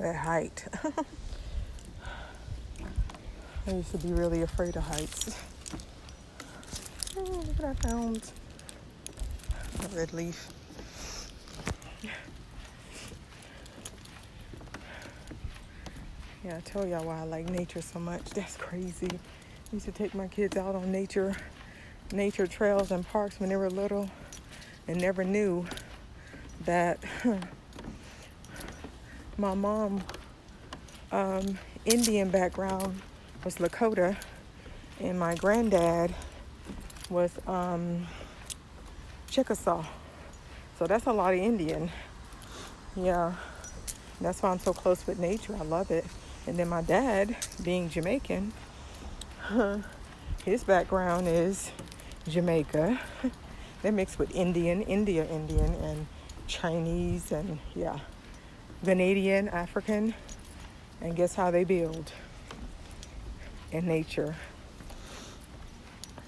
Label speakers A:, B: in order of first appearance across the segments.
A: That height. I used to be really afraid of heights. Oh, look what I found. A red leaf. Yeah, I tell y'all why I like nature so much. That's crazy. I used to take my kids out on nature trails and parks when they were little and never knew that my mom, Indian background was Lakota, and my granddad was Chickasaw. So that's a lot of Indian. Yeah, that's why I'm so close with nature. I love it. And then my dad, being Jamaican, his background is Jamaica. They're mixed with Indian, and Chinese, and yeah, Ghanaian, African. And guess how they build? In nature.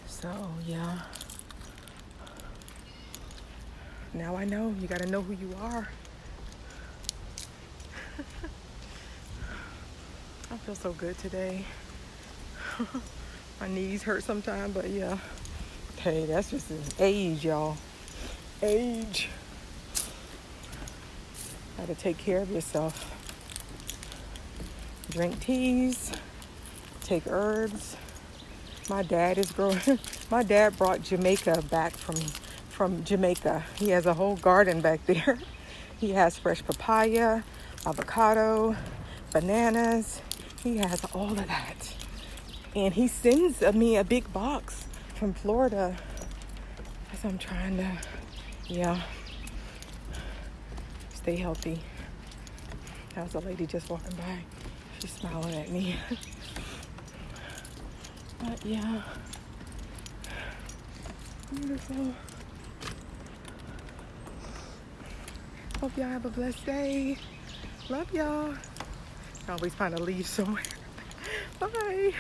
A: So yeah. Now I know. You gotta know who you are. I feel so good today. My knees hurt sometimes, but yeah. Hey, that's just an age, y'all. Age. Gotta take care of yourself. Drink teas. Take herbs. My dad is growing. My dad brought Jamaica back from Jamaica. He has a whole garden back there. He has fresh papaya, avocado, bananas. He has all of that. And he sends me a big box from Florida. As I'm trying to, stay healthy. That was a lady just walking by. She's smiling at me. But yeah, beautiful. Hope y'all have a blessed day. Love y'all. Always find a leaf somewhere. Bye.